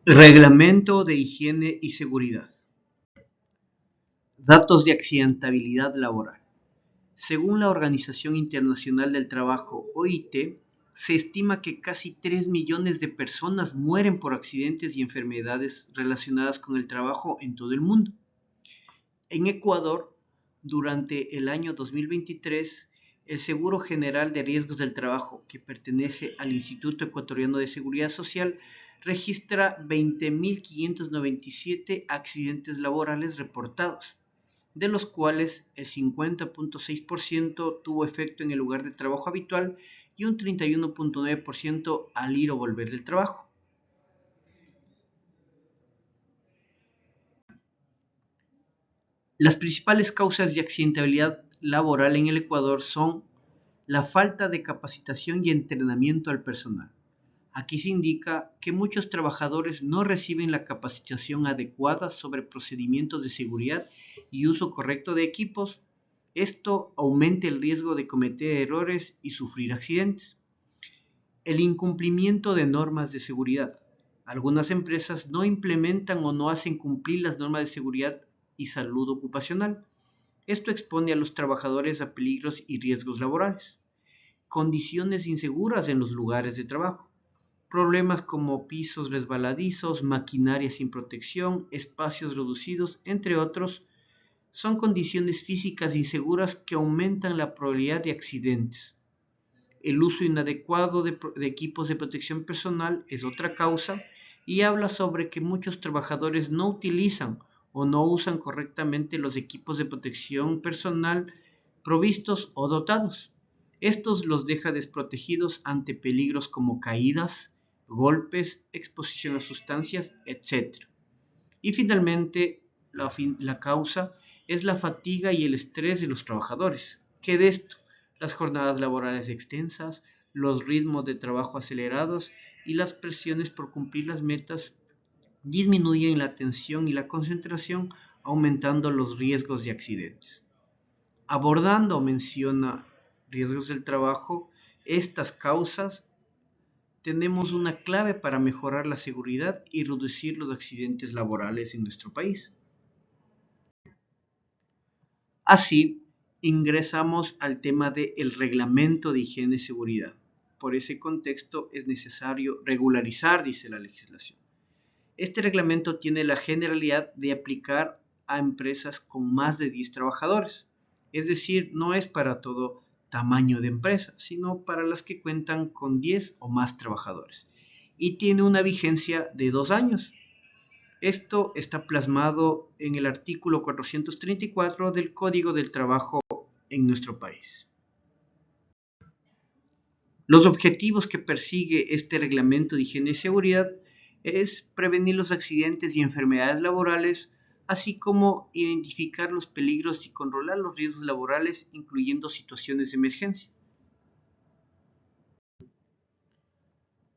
Reglamento de higiene y seguridad. Datos de accidentabilidad laboral. Según la Organización Internacional del Trabajo, OIT, se estima que casi 3 millones de personas mueren por accidentes y enfermedades relacionadas con el trabajo en todo el mundo. En Ecuador, durante el año 2023, el Seguro General de Riesgos del Trabajo, que pertenece al Instituto Ecuatoriano de Seguridad Social, registra 20.597 accidentes laborales reportados, de los cuales el 50.6% tuvo efecto en el lugar de trabajo habitual y un 31.9% al ir o volver del trabajo. Las principales causas de accidentabilidad laboral en el Ecuador son la falta de capacitación y entrenamiento al personal. Aquí se indica que muchos trabajadores no reciben la capacitación adecuada sobre procedimientos de seguridad y uso correcto de equipos. Esto aumenta el riesgo de cometer errores y sufrir accidentes. El incumplimiento de normas de seguridad. Algunas empresas no implementan o no hacen cumplir las normas de seguridad y salud ocupacional. Esto expone a los trabajadores a peligros y riesgos laborales. Condiciones inseguras en los lugares de trabajo. Problemas como pisos resbaladizos, maquinaria sin protección, espacios reducidos, entre otros, son condiciones físicas inseguras que aumentan la probabilidad de accidentes. El uso inadecuado de equipos de protección personal es otra causa y habla sobre que muchos trabajadores no utilizan o no usan correctamente los equipos de protección personal provistos o dotados. Estos los deja desprotegidos ante peligros como caídas, golpes, exposición a sustancias, etc. Y finalmente, la causa es la fatiga y el estrés de los trabajadores. ¿Qué de esto? Las jornadas laborales extensas, los ritmos de trabajo acelerados y las presiones por cumplir las metas disminuyen la atención y la concentración, aumentando los riesgos de accidentes. Abordando, menciona riesgos del trabajo, estas causas, tenemos una clave para mejorar la seguridad y reducir los accidentes laborales en nuestro país. Así, ingresamos al tema del reglamento de higiene y seguridad. Por ese contexto es necesario regularizar, dice la legislación. Este reglamento tiene la generalidad de aplicar a empresas con más de 10 trabajadores. Es decir, no es para todo tamaño de empresa, sino para las que cuentan con 10 o más trabajadores. Y tiene una vigencia de 2 años. Esto está plasmado en el artículo 434 del Código del Trabajo en nuestro país. Los objetivos que persigue este reglamento de higiene y seguridad es prevenir los accidentes y enfermedades laborales, así como identificar los peligros y controlar los riesgos laborales, incluyendo situaciones de emergencia.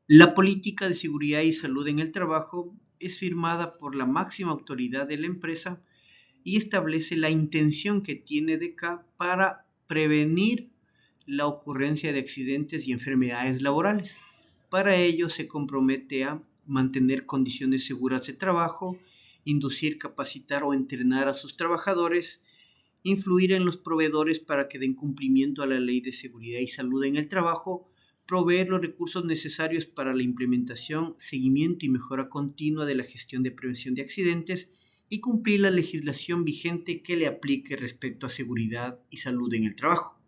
La política de seguridad y salud en el trabajo es firmada por la máxima autoridad de la empresa y establece la intención que tiene DECA para prevenir la ocurrencia de accidentes y enfermedades laborales. Para ello se compromete a mantener condiciones seguras de trabajo, inducir, capacitar o entrenar a sus trabajadores, influir en los proveedores para que den cumplimiento a la ley de seguridad y salud en el trabajo, proveer los recursos necesarios para la implementación, seguimiento y mejora continua de la gestión de prevención de accidentes y cumplir la legislación vigente que le aplique respecto a seguridad y salud en el trabajo.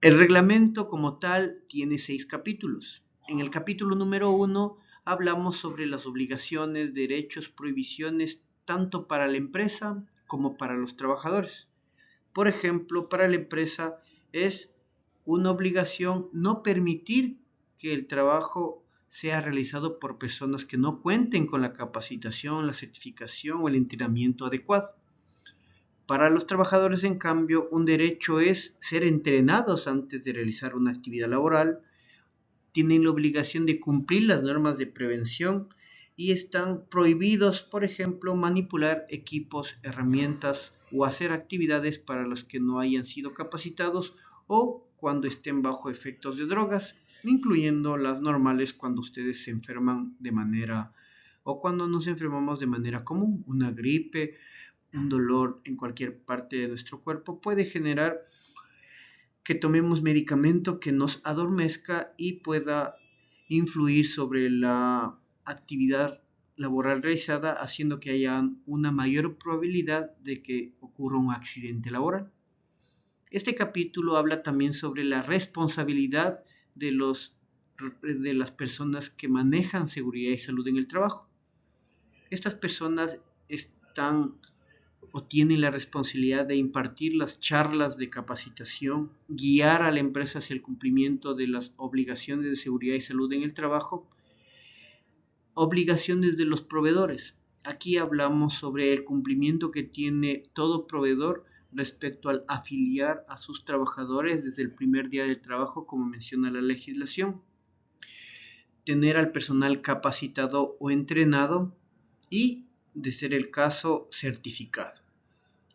El reglamento como tal tiene 6 capítulos. En el capítulo número 1 hablamos sobre las obligaciones, derechos, prohibiciones, tanto para la empresa como para los trabajadores. Por ejemplo, para la empresa es una obligación no permitir que el trabajo sea realizado por personas que no cuenten con la capacitación, la certificación o el entrenamiento adecuado. Para los trabajadores, en cambio, un derecho es ser entrenados antes de realizar una actividad laboral, tienen la obligación de cumplir las normas de prevención y están prohibidos, por ejemplo, manipular equipos, herramientas o hacer actividades para las que no hayan sido capacitados o cuando estén bajo efectos de drogas. incluyendo las normales cuando ustedes se enferman de manera o cuando nos enfermamos de manera común. Una gripe, un dolor en cualquier parte de nuestro cuerpo puede generar que tomemos medicamento que nos adormezca y pueda influir sobre la actividad laboral realizada, haciendo que haya una mayor probabilidad de que ocurra un accidente laboral. Este capítulo habla también sobre la responsabilidad de las personas que manejan seguridad y salud en el trabajo. Estas personas están o tienen la responsabilidad de impartir las charlas de capacitación, guiar a la empresa hacia el cumplimiento de las obligaciones de seguridad y salud en el trabajo, obligaciones de los proveedores. Aquí hablamos sobre el cumplimiento que tiene todo proveedor respecto al afiliar a sus trabajadores desde el primer día del trabajo, como menciona la legislación, tener al personal capacitado o entrenado y, de ser el caso, certificado.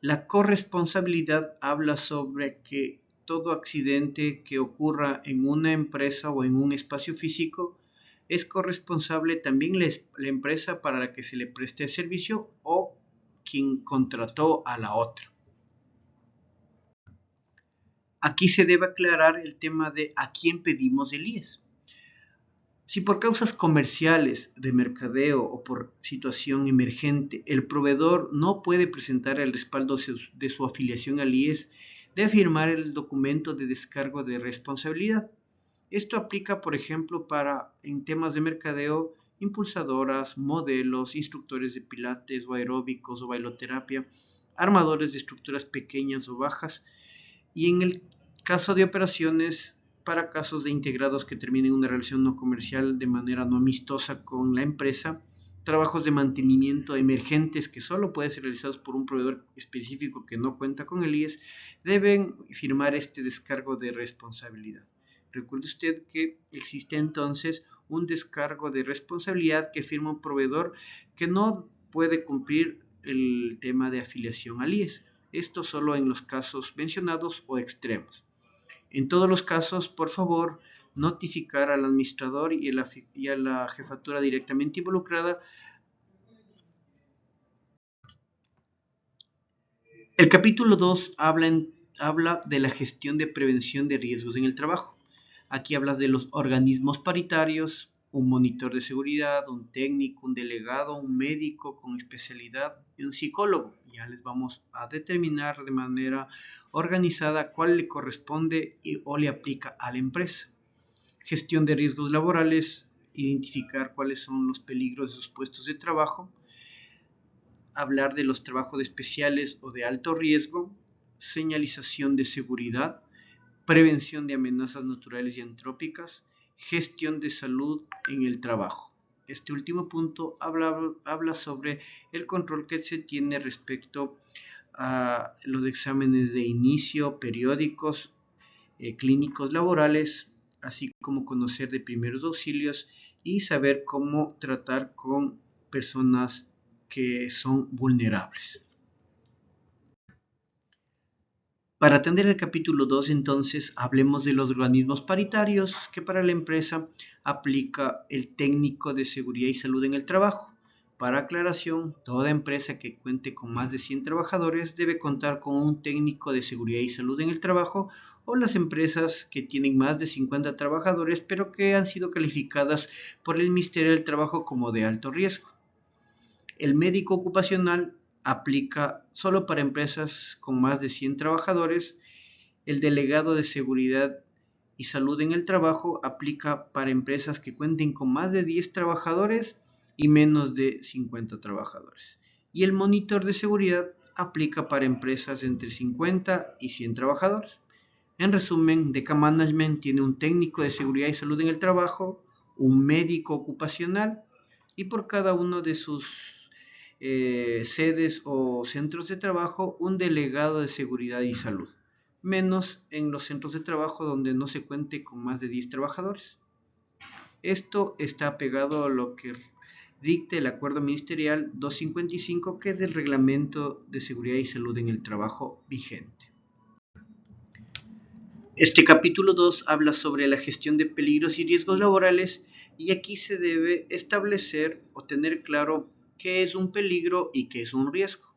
La corresponsabilidad habla sobre que todo accidente que ocurra en una empresa o en un espacio físico es corresponsable también la empresa para la que se le preste el servicio o quien contrató a la otra. Aquí se debe aclarar el tema de a quién pedimos el IES. Si por causas comerciales, de mercadeo o por situación emergente el proveedor no puede presentar el respaldo de su afiliación al IES, debe firmar el documento de descargo de responsabilidad. Esto aplica, por ejemplo, en temas de mercadeo, impulsadoras, modelos, instructores de pilates o aeróbicos o bailoterapia, armadores de estructuras pequeñas o bajas, y en el caso de operaciones, para casos de integrados que terminen una relación no comercial de manera no amistosa con la empresa, trabajos de mantenimiento emergentes que solo pueden ser realizados por un proveedor específico que no cuenta con el IES, deben firmar este descargo de responsabilidad. Recuerde usted que existe entonces un descargo de responsabilidad que firma un proveedor que no puede cumplir el tema de afiliación al IES. Esto solo en los casos mencionados o extremos. En todos los casos, por favor, notificar al administrador y a la jefatura directamente involucrada. El capítulo 2 habla de la gestión de prevención de riesgos en el trabajo. Aquí habla de los organismos paritarios, un monitor de seguridad, un técnico, un delegado, un médico con especialidad y un psicólogo. Ya les vamos a determinar de manera organizada cuál le corresponde o le aplica a la empresa. Gestión de riesgos laborales, identificar cuáles son los peligros de sus puestos de trabajo, hablar de los trabajos especiales o de alto riesgo, señalización de seguridad, prevención de amenazas naturales y antrópicas, gestión de salud en el trabajo. Este último punto habla sobre el control que se tiene respecto a los exámenes de inicio, periódicos, clínicos laborales, así como conocer de primeros auxilios y saber cómo tratar con personas que son vulnerables. Para atender el capítulo 2, entonces, hablemos de los organismos paritarios que para la empresa aplica el técnico de seguridad y salud en el trabajo. Para aclaración, toda empresa que cuente con más de 100 trabajadores debe contar con un técnico de seguridad y salud en el trabajo, o las empresas que tienen más de 50 trabajadores pero que han sido calificadas por el Ministerio del Trabajo como de alto riesgo. El médico ocupacional aplica solo para empresas con más de 100 trabajadores. El delegado de seguridad y salud en el trabajo aplica para empresas que cuenten con más de 10 trabajadores y menos de 50 trabajadores. Y el monitor de seguridad aplica para empresas entre 50 y 100 trabajadores. En resumen, DECA Management tiene un técnico de seguridad y salud en el trabajo, un médico ocupacional y por cada uno de sus sedes o centros de trabajo un delegado de seguridad y salud, menos en los centros de trabajo donde no se cuente con más de 10 trabajadores. Esto está pegado a lo que dicta el Acuerdo Ministerial 255, que es el Reglamento de Seguridad y Salud en el Trabajo vigente. Este capítulo 2 habla sobre la gestión de peligros y riesgos laborales y aquí se debe establecer o tener claro qué es un peligro y qué es un riesgo.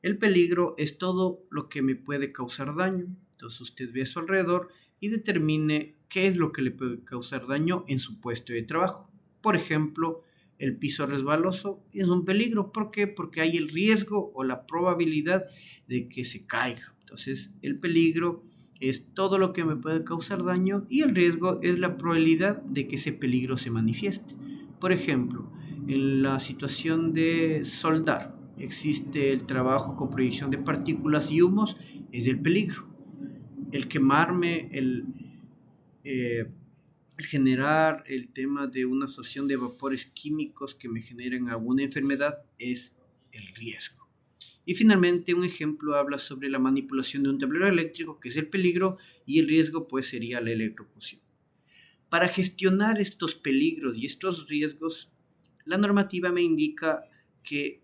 El peligro es todo lo que me puede causar daño. Entonces usted ve a su alrededor y determine qué es lo que le puede causar daño en su puesto de trabajo. Por ejemplo, el piso resbaloso es un peligro. ¿Por qué? Porque hay el riesgo o la probabilidad de que se caiga. Entonces, el peligro es todo lo que me puede causar daño y el riesgo es la probabilidad de que ese peligro se manifieste. Por ejemplo, en la situación de soldar, existe el trabajo con proyección de partículas y humos, es el peligro. El quemarme, el generar el tema de una asociación de vapores químicos que me generen alguna enfermedad es el riesgo. Y finalmente un ejemplo habla sobre la manipulación de un tablero eléctrico, que es el peligro, y el riesgo pues sería la electrocución. Para gestionar estos peligros y estos riesgos, la normativa me indica que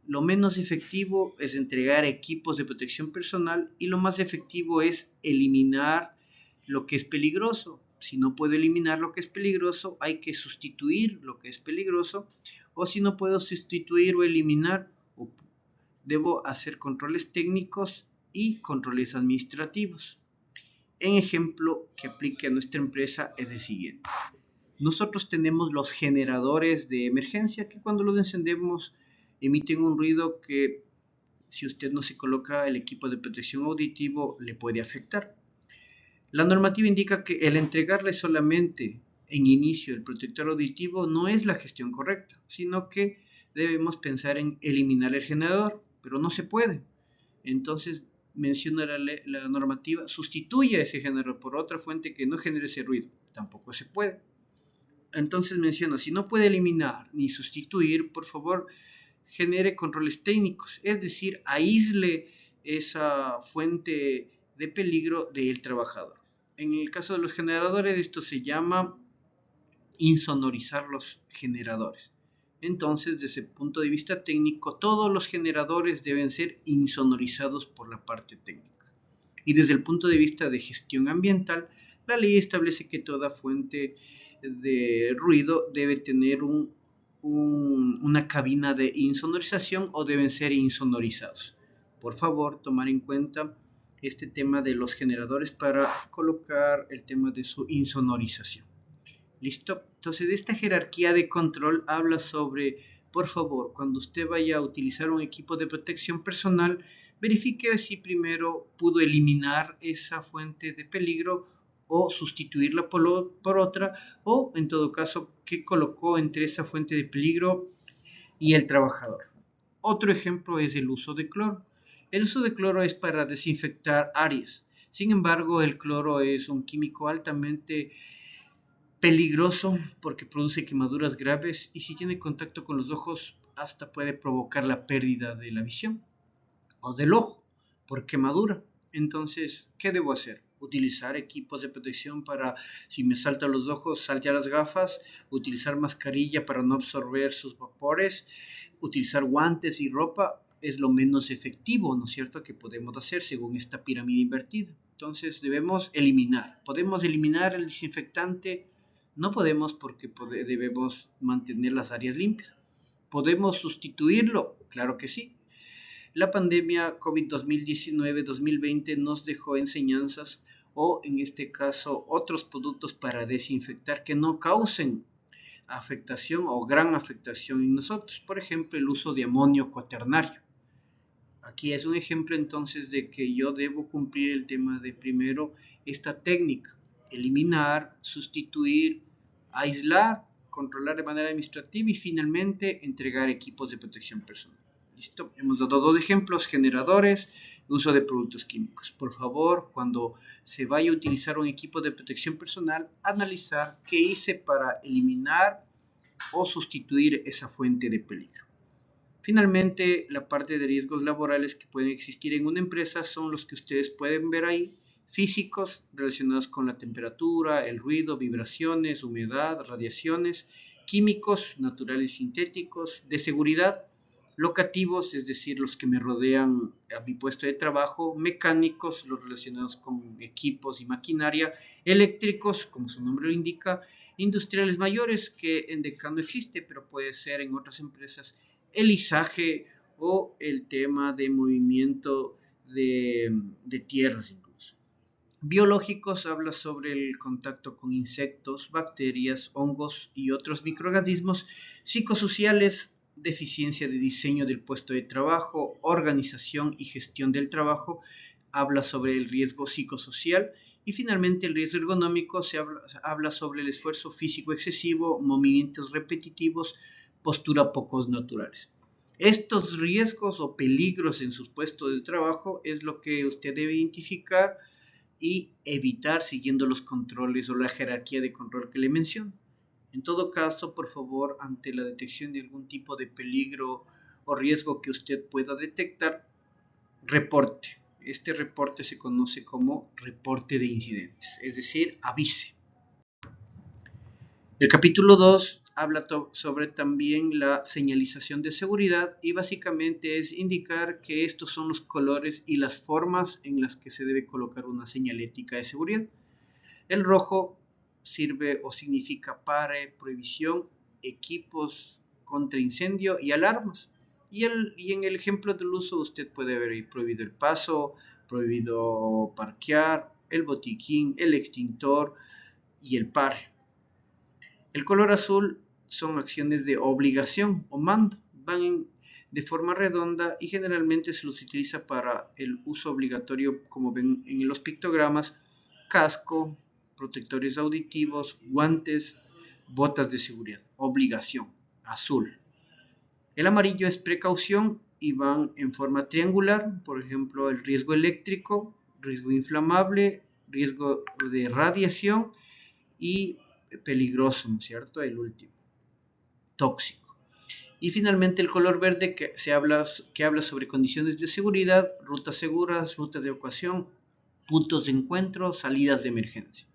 lo menos efectivo es entregar equipos de protección personal y lo más efectivo es eliminar lo que es peligroso. Si no puedo eliminar lo que es peligroso, hay que sustituir lo que es peligroso, o si no puedo sustituir o eliminar, debo hacer controles técnicos y controles administrativos. Un ejemplo que aplique a nuestra empresa es el siguiente. Nosotros tenemos los generadores de emergencia que cuando los encendemos emiten un ruido que si usted no se coloca el equipo de protección auditivo le puede afectar. La normativa indica que el entregarle solamente en inicio el protector auditivo no es la gestión correcta, sino que debemos pensar en eliminar el generador, pero no se puede. Entonces menciona la normativa, sustituye a ese generador por otra fuente que no genere ese ruido, tampoco se puede. Entonces menciona, si no puede eliminar ni sustituir, por favor, genere controles técnicos, es decir, aísle esa fuente de peligro del trabajador. En el caso de los generadores, esto se llama insonorizar los generadores. Entonces, desde el punto de vista técnico, todos los generadores deben ser insonorizados por la parte técnica. Y desde el punto de vista de gestión ambiental, la ley establece que toda fuente de ruido debe tener una cabina de insonorización o deben ser insonorizados. Por favor, tomar en cuenta este tema de los generadores para colocar el tema de su insonorización. ¿Listo? Entonces, esta jerarquía de control habla sobre, por favor, cuando usted vaya a utilizar un equipo de protección personal, verifique si primero pudo eliminar esa fuente de peligro o sustituirla por otra, o en todo caso, qué colocó entre esa fuente de peligro y el trabajador. Otro ejemplo es el uso de cloro. El uso de cloro es para desinfectar áreas. Sin embargo, el cloro es un químico altamente peligroso porque produce quemaduras graves y si tiene contacto con los ojos hasta puede provocar la pérdida de la visión o del ojo por quemadura. Entonces, ¿qué debo hacer? Utilizar equipos de protección para, si me saltan los ojos, salte a las gafas, utilizar mascarilla para no absorber sus vapores, utilizar guantes y ropa es lo menos efectivo, ¿no es cierto?, que podemos hacer según esta pirámide invertida. Entonces debemos eliminar. ¿Podemos eliminar el desinfectante? No podemos porque debemos mantener las áreas limpias. ¿Podemos sustituirlo? Claro que sí. La pandemia COVID 2019-2020 nos dejó enseñanzas o en este caso otros productos para desinfectar que no causen afectación o gran afectación en nosotros. Por ejemplo, el uso de amonio cuaternario. Aquí es un ejemplo entonces de que yo debo cumplir el tema de primero esta técnica, eliminar, sustituir, aislar, controlar de manera administrativa y finalmente entregar equipos de protección personal. ¿Listo? Hemos dado dos ejemplos, generadores, uso de productos químicos. Por favor, cuando se vaya a utilizar un equipo de protección personal, analizar qué hice para eliminar o sustituir esa fuente de peligro. Finalmente, la parte de riesgos laborales que pueden existir en una empresa son los que ustedes pueden ver ahí, físicos relacionados con la temperatura, el ruido, vibraciones, humedad, radiaciones, químicos, naturales y sintéticos, de seguridad, locativos, es decir, los que me rodean a mi puesto de trabajo, mecánicos, los relacionados con equipos y maquinaria, eléctricos, como su nombre lo indica, industriales mayores, que en Decano existe, pero puede ser en otras empresas, el izaje o el tema de movimiento de tierras incluso. Biológicos habla sobre el contacto con insectos, bacterias, hongos y otros microorganismos. Psicosociales, deficiencia de diseño del puesto de trabajo, organización y gestión del trabajo, habla sobre el riesgo psicosocial. Y finalmente el riesgo ergonómico habla sobre el esfuerzo físico excesivo, movimientos repetitivos, postura pocos naturales. Estos riesgos o peligros en sus puestos de trabajo es lo que usted debe identificar y evitar siguiendo los controles o la jerarquía de control que le menciono. En todo caso, por favor, ante la detección de algún tipo de peligro o riesgo que usted pueda detectar, reporte. Este reporte se conoce como reporte de incidentes, es decir, avise. El capítulo 2 habla sobre también la señalización de seguridad y básicamente es indicar que estos son los colores y las formas en las que se debe colocar una señalética de seguridad. El rojo sirve o significa pare, prohibición, equipos contra incendio y alarmas. Y en el ejemplo del uso usted puede ver prohibido el paso, prohibido parquear, el botiquín, el extintor y el pare. El color azul son acciones de obligación o mando. Van de forma redonda y generalmente se los utiliza para el uso obligatorio, como ven en los pictogramas: casco, protectores auditivos, guantes, botas de seguridad. Obligación, azul. El amarillo es precaución y van en forma triangular, por ejemplo, el riesgo eléctrico, riesgo inflamable, riesgo de radiación y peligroso, ¿no es cierto? El último, tóxico. Y finalmente el color verde que habla sobre condiciones de seguridad, rutas seguras, rutas de evacuación, puntos de encuentro, salidas de emergencia.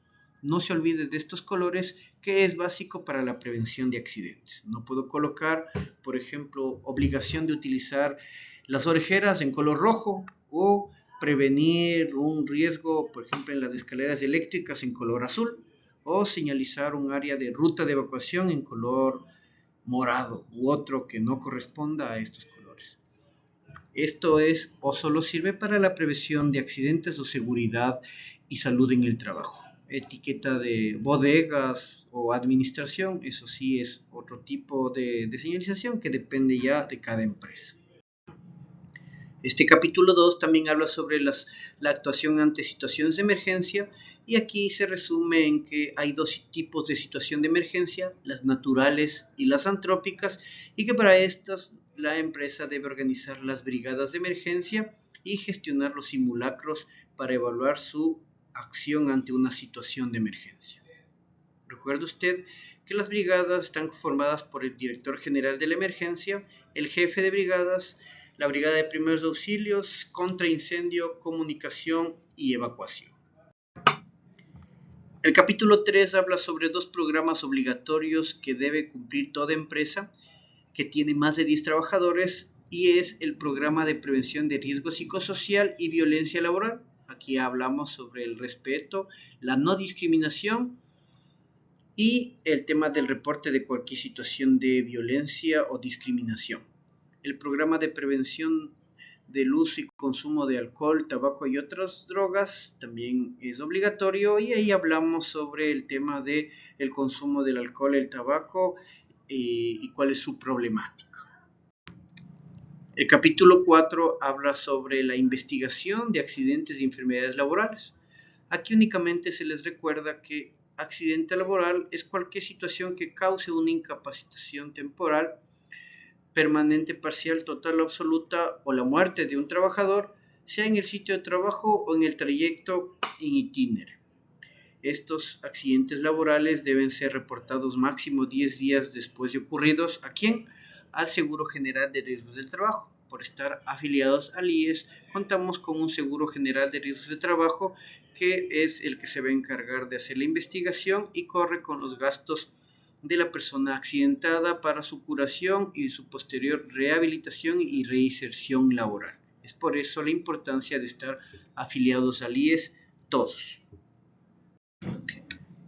No se olvide de estos colores, que es básico para la prevención de accidentes. No puedo colocar, por ejemplo, obligación de utilizar las orejeras en color rojo o prevenir un riesgo, por ejemplo, en las escaleras eléctricas en color azul, o señalizar un área de ruta de evacuación en color morado u otro que no corresponda a estos colores. Esto es o solo sirve para la prevención de accidentes o seguridad y salud en el trabajo. Etiqueta de bodegas o administración, eso sí es otro tipo de señalización que depende ya de cada empresa. Este capítulo 2 también habla sobre la actuación ante situaciones de emergencia, y aquí se resume en que hay dos tipos de situación de emergencia: las naturales y las antrópicas, y que para estas la empresa debe organizar las brigadas de emergencia y gestionar los simulacros para evaluar su acción ante una situación de emergencia. Recuerde usted que las brigadas están formadas por el director general de la emergencia, el jefe de brigadas, la brigada de primeros auxilios, contra incendio, comunicación y evacuación. El capítulo 3 habla sobre dos programas obligatorios que debe cumplir toda empresa que tiene más de 10 trabajadores, y es el programa de prevención de riesgo psicosocial y violencia laboral. Aquí hablamos sobre el respeto, la no discriminación y el tema del reporte de cualquier situación de violencia o discriminación. El programa de prevención del uso y consumo de alcohol, tabaco y otras drogas también es obligatorio, y ahí hablamos sobre el tema de el consumo del alcohol, el tabaco y cuál es su problemática. El capítulo 4 habla sobre la investigación de accidentes y enfermedades laborales. Aquí únicamente se les recuerda que accidente laboral es cualquier situación que cause una incapacitación temporal, permanente, parcial, total o absoluta, o la muerte de un trabajador, sea en el sitio de trabajo o en el trayecto in itinere. Estos accidentes laborales deben ser reportados máximo 10 días después de ocurridos. ¿A quién? Al Seguro General de Riesgos del Trabajo. Por estar afiliados al IES, contamos con un Seguro General de Riesgos de Trabajo, que es el que se va a encargar de hacer la investigación y corre con los gastos de la persona accidentada para su curación y su posterior rehabilitación y reinserción laboral. Es por eso la importancia de estar afiliados al IES todos.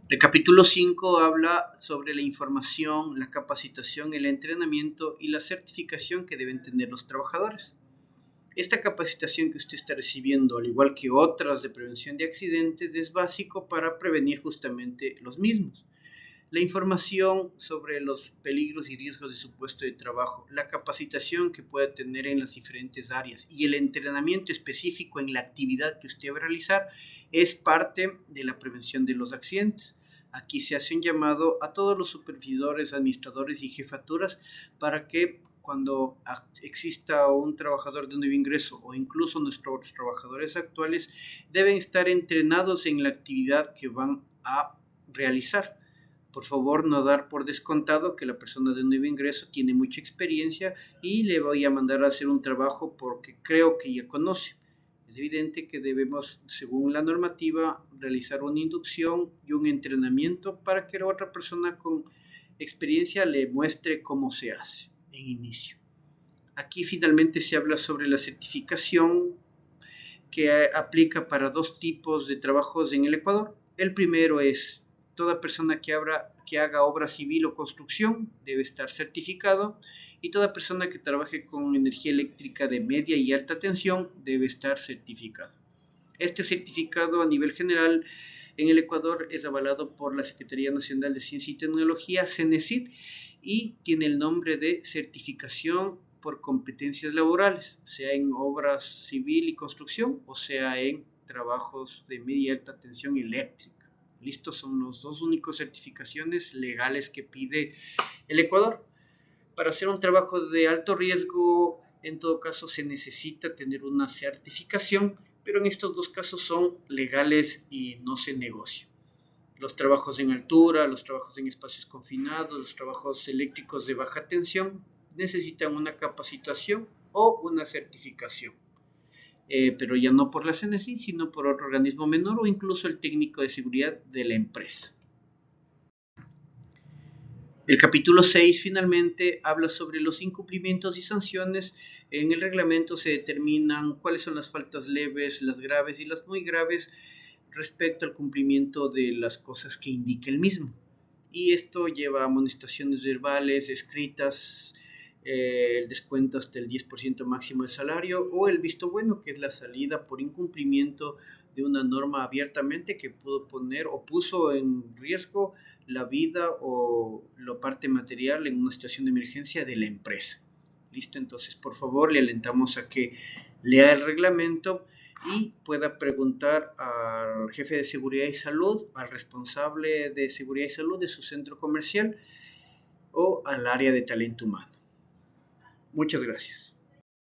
El capítulo 5 habla sobre la información, la capacitación, el entrenamiento y la certificación que deben tener los trabajadores. Esta capacitación que usted está recibiendo, al igual que otras de prevención de accidentes, es básico para prevenir justamente los mismos. La información sobre los peligros y riesgos de su puesto de trabajo, la capacitación que pueda tener en las diferentes áreas y el entrenamiento específico en la actividad que usted va a realizar es parte de la prevención de los accidentes. Aquí se hace un llamado a todos los supervisores, administradores y jefaturas para que cuando exista un trabajador de nuevo ingreso o incluso nuestros trabajadores actuales deben estar entrenados en la actividad que van a realizar. Por favor, no dar por descontado que la persona de nuevo ingreso tiene mucha experiencia y le voy a mandar a hacer un trabajo porque creo que ya conoce. Es evidente que debemos, según la normativa, realizar una inducción y un entrenamiento para que la otra persona con experiencia le muestre cómo se hace en inicio. Aquí finalmente se habla sobre la certificación que aplica para dos tipos de trabajos en el Ecuador. El primero es toda persona que haga obra civil o construcción debe estar certificado y toda persona que trabaje con energía eléctrica de media y alta tensión debe estar certificado. Este certificado a nivel general en el Ecuador es avalado por la Secretaría Nacional de Ciencia y Tecnología, CENESID, y tiene el nombre de certificación por competencias laborales, sea en obras civil y construcción o sea en trabajos de media y alta tensión eléctrica. Listos, son los dos únicos certificaciones legales que pide el Ecuador. Para hacer un trabajo de alto riesgo, en todo caso se necesita tener una certificación, pero en estos dos casos son legales y no se negocia. Los trabajos en altura, los trabajos en espacios confinados, los trabajos eléctricos de baja tensión necesitan una capacitación o una certificación, pero ya no por la CNECI, sino por otro organismo menor o incluso el técnico de seguridad de la empresa. El capítulo 6 finalmente habla sobre los incumplimientos y sanciones. En el reglamento se determinan cuáles son las faltas leves, las graves y las muy graves respecto al cumplimiento de las cosas que indica el mismo. Y esto lleva a amonestaciones verbales, escritas, el descuento hasta el 10% máximo del salario o el visto bueno, que es la salida por incumplimiento de una norma abiertamente que pudo poner o puso en riesgo la vida o la parte material en una situación de emergencia de la empresa. Listo, entonces por favor le alentamos a que lea el reglamento y pueda preguntar al jefe de seguridad y salud, al responsable de seguridad y salud de su centro comercial o al área de talento humano. Muchas gracias.